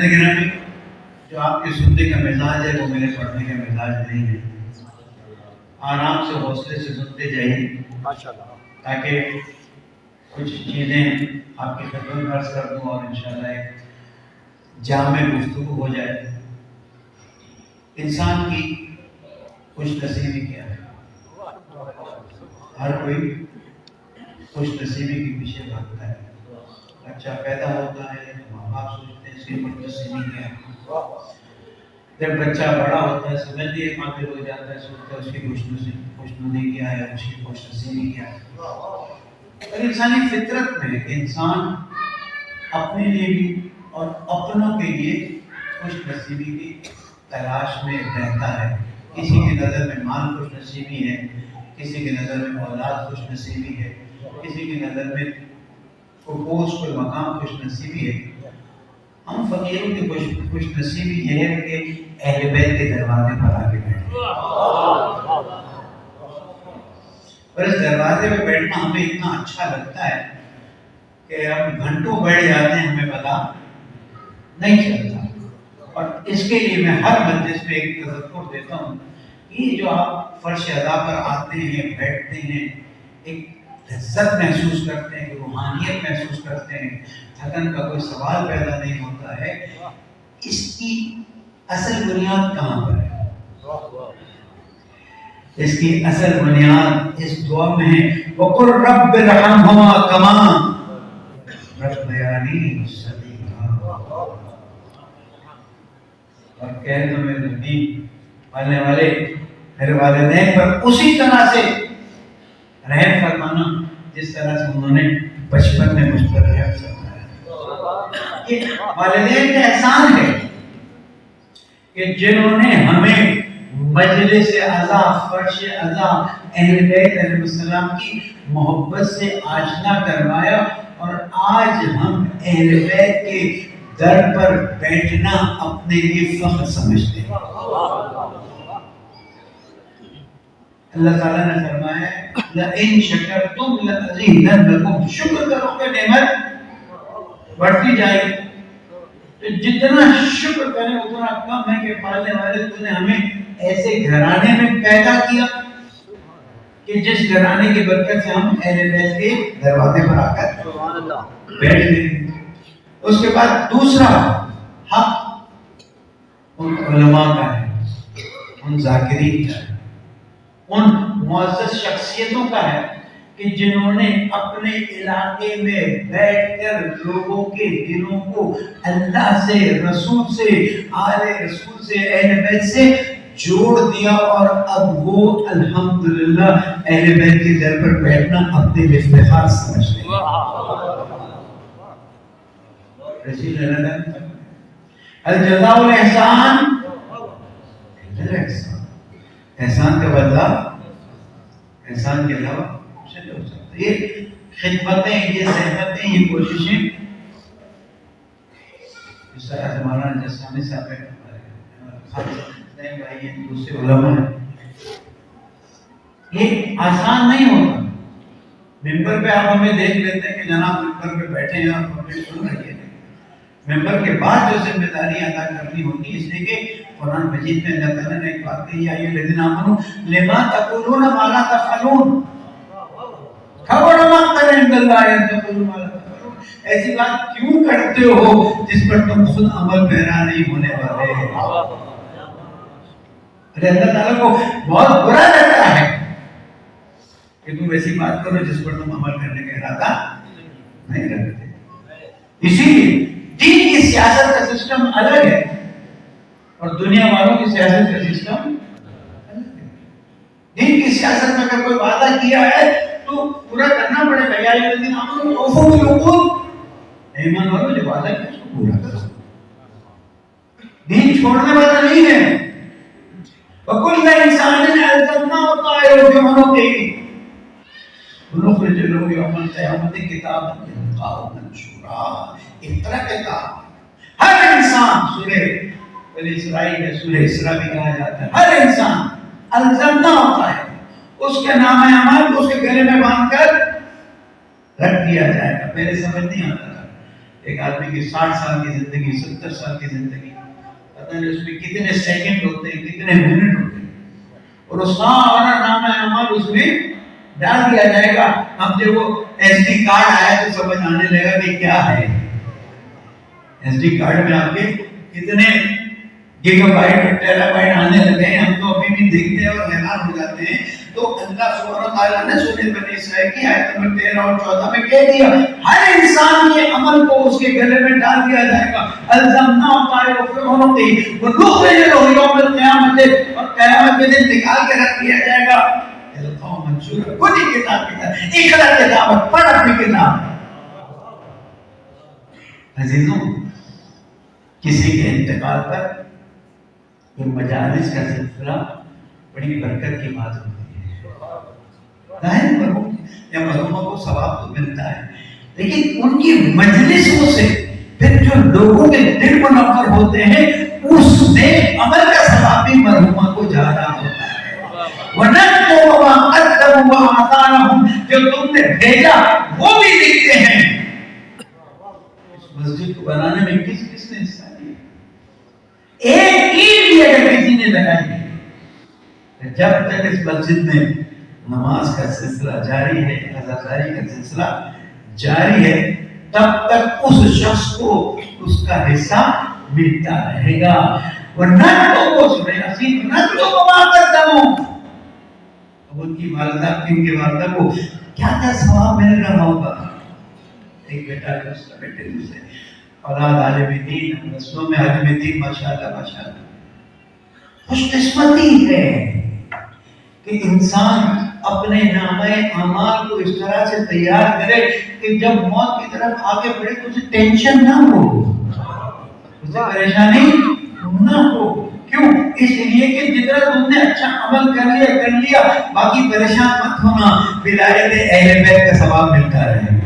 گرامی، جو آپ کے سننے کا مزاج ہے وہ میرے پڑھنے کا مزاج نہیں ہے. آرام سے حوصلے سے سنتے جائیے تاکہ کچھ چیزیں آپ کی خدمت میں عرض کر دوں اور انشاءاللہ ایک جامع گفتگو ہو جائے. انسان کی خوش نصیبی کیا ہے؟ ہر کوئی خوش نصیبی کے پیچھے بھاگتا ہے. بچہ پیدا ہوتا ہے تو ماں باپ سوچتے ہیں اس کی خوش نصیبی کیا ہے. جب بچہ بڑا ہوتا ہے سمجھنے قابل ہو جاتا ہے سوچتا ہے اس کی خوش نصیبی کیا ہے، اس کی خوش نصیبی کیا ہے. اور انسانی فطرت میں انسان اپنے لیے بھی اور اپنوں کے لیے خوش نصیبی کی تلاش میں رہتا ہے. کسی کی نظر میں مال خوش نصیبی ہے، کسی کی نظر میں اولاد خوش نصیبی ہے، کسی کی نظر میں کوئی مقام خوش نصیبی ہے. ہم فقیروں کی خوش نصیبی یہ ہے کہ اہل بیت کے دروازے پر آ کے بیٹھے. اور اس دروازے پہ بیٹھنا ہمیں اتنا اچھا لگتا ہے کہ ہم گھنٹوں بیٹھ جاتے ہیں، ہمیں پتا نہیں چلتا. اور اس کے لیے میں ہر مجلس میں ایک تذکر دیتا ہوں کہ یہ جو آپ فرش ادا پر آتے ہیں، بیٹھتے ہیں، ایک لذت محسوس کرتے ہیں، روحانیت محسوس کرتے ہیں، تھکن کا کوئی سوال پیدا نہیں ہوتا ہے. اس کی اصل بنیاد کہاں پر ہے؟ اس کی اصل بنیاد اس دعا میں ہے وَقُلْ رَبِّ ارْحَمْهُمَا كَمَا رَبَّيَانِي صَغِيرًا. اور کہہ دو میرے نبی پالنے والے میرے والدین پر اسی طرح سے رحم فرمانا جس طرح سے انہوں نے بچپن میں مجھ پر رحم فرمایا. یہ والدین کا احسان ہے کہ جنہوں نے ہمیں مجلس اعضا، فرش اعضا، اہل بیت علیہ السلام کی محبت سے آشنا کروایا. اور آج ہم اہل بیت کے در پر بیٹھنا اپنے لیے فخر سمجھتے ہیں. اللہ تعالیٰ نے فرمایا لَإِن شَكَرْتُمْ لَأَزِيدَنَّكُمْ. شکر کرو کہ نعمت بڑھتی جائے گی. تو جتنا شکر کریں اتنا کم ہے کہ پالنے والے تو نے ہمیں ایسے گھرانے میں پیدا کیا کہ جس گھرانے کی برکت سے ہم اہل بیت کے دروازے پر آ کر بیٹھ گئے. اس کے بعد دوسرا حق ان علماء کا ہے، ان ذاکرین کا ہے، ان معزز شخصیتوں کا ہے کہ جنہوں نے اپنے علاقے میں بیٹھ کر لوگوں کے دلوں کو اللہ سے، رسول سے، آل رسول سے، اہل بیت سے جوڑ دیا. اور اب وہ الحمدللہ اہل بیت کے در پر بیٹھنا اپنے لیے افتخار سمجھتے ہیں. رسول اللہ الجزاء الاحسان الا الاحسان. احسان کا بدلہ احسان کے علاوہ کچھ نہیں ہو سکتا. یہ خدمتیں، یہ زحمتیں، یہ کوششیں اس طرح سے مولانا جسانی صاحب بھائی ہیں، دوسرے علماء ہیں، یہ آسان نہیں ہوتا. ممبر پہ آپ ہمیں دیکھ لیتے ہیں کہ جناب ممبر پہ بیٹھے ہیں اور پبلک سن رہی ہے. ممبر کے بعد جو ذمہ داری ادا کرنی ہوتی ہے، اس لیے کہ قرآن مجید میں اللہ تعالیٰ نے ایک بات کہی ہے الذین آمنوا لما تقولون ما لا تفعلون. خبر مقتا عند اللہ ان تقولوا ما لا تفعلون. ایسی بات کیوں کرتے ہو جس پر تم خود عمل پیرا نہیں ہونے والے. اللہ تعالیٰ کو بہت برا لگتا ہے کہ تم ایسی بات کرو جس پر تم عمل کرنے کا ارادہ نہیں رکھتے. اسی لیے دین کی سیاست کا سسٹم الگ ہے اور دنیا والوں کی سیاست کا سسٹم الگ ہے. دین کی سیاست میں اگر کوئی وعدہ کیا ہے تو پورا کرنا پڑے گا. یا الذین آمنوا اوفوا بالعقود. ایمان والوں جو وعدہ کیا اس کو پورا کرو. دین چھوڑنے والا نہیں ہے. وَكُلَّ إِنسَانٍ أَلْزَمْنَاهُ طَائِرَهُ فِي عُنُقِهِ وَنُخْرِجُ لَهُ يَوْمَ الْقِيَامَةِ كِتَابًا يَلْقَاهُ مَنشُورًا. اقرأ کتاب. ہر انسان سورہ بنی اسرائیل میں سورہ اسراء بھی کہا جاتا ہے. ہر انسان الزمنا ہوتا ہے. اس کے نام اعمال کو اس کے گلے میں باندھ کر رکھ دیا جائے گا. میرے سمجھ نہیں آتا تھا ایک آدمی کی 60 سال کی زندگی، 70 سال کی زندگی، پتہ نہیں اس میں کتنے سیکنڈ ہوتے ہیں، کتنے منٹ ہوتے ہیں، اور وہ سارا نام اعمال اس میں ڈال دیا جائے گا. اب جب وہ ایس ڈی کارڈ آیا تو سمجھ آنے لگا کہ کیا ہے. ایس ڈی کارڈ میں آپ کے کتنے گیگا بائٹ اور ٹیرا بائٹ آنے لگے ہیں، ہم تو ابھی بھی دیکھتے ہیں اور حیران ہو جاتے ہیں. تو اللہ سبحانہ وتعالیٰ نے سورہ بنی اسرائیل کی آیت نمبر 13 اور 14 میں کہہ دیا ہر انسان کے عمل کو اس کے گلے میں ڈال دیا جائے گا. الزمنا طائرہ فی عنقہ ونخرج له یوم القیامۃ، اور قیامت کے دن نکال کے رکھ دیا جائے گا القوم منشورہ. خود ہی کتاب کی طرح اقرا کتاب، پڑھ اپنی کتاب. عزیزوں، کسی کے انتقال پر یہ مجالس کا سلسلہ بڑی برکت کی بات ہوتی ہے. ظاہر مرحوم یا مرحومہ کو ثواب تو ملتا ہے، لیکن ان کی مجلسوں سے پھر جو لوگوں کے دل منور ہوتے ہیں اس میں عمل کا ثواب بھی مرحومہ کو جا رہا ہوتا ہے. وَنَكْتُبُ مَا قَدَّمُوا وَآثَارَهُمْ، جو تم نے بھیجا وہ بھی لکھتے ہیں. اس مسجد کو بنانے میں کس کس نے حصہ لیا؟ ایک اینٹ بھی اگر کسی نے لگائی، جب تک اس مسجد میں نماز کا سلسلہ جاری ہے، عزاداری کا سلسلہ جاری ہے، تب تک اس شخص کو اس کا حصہ ملتا رہے گا. ورنہ تو وہ سورہ یاسین نہ تو وما قدموا، اب ان کی والدہ ان کے والدہ کو کیا کیا ثواب مل رہا ہوگا. ایک بیٹا ہے اس کا بیٹے سے اولاد عالم دین، رسولوں میں عالم دین، ماشاءاللہ ماشاءاللہ. خوش قسمتی ہے کہ انسان اپنے نامہ اعمال کو اس طرح سے تیار کرے کہ جب موت کی طرف آگے بڑھے تو اسے ٹینشن نہ ہو، اسے پریشانی نہ ہو. کیوں؟ اس لیے کہ جتنا تم نے اچھا عمل کر لیا باقی پریشان مت ہونا، ولایت اہل بیت کا ثواب ملتا رہے.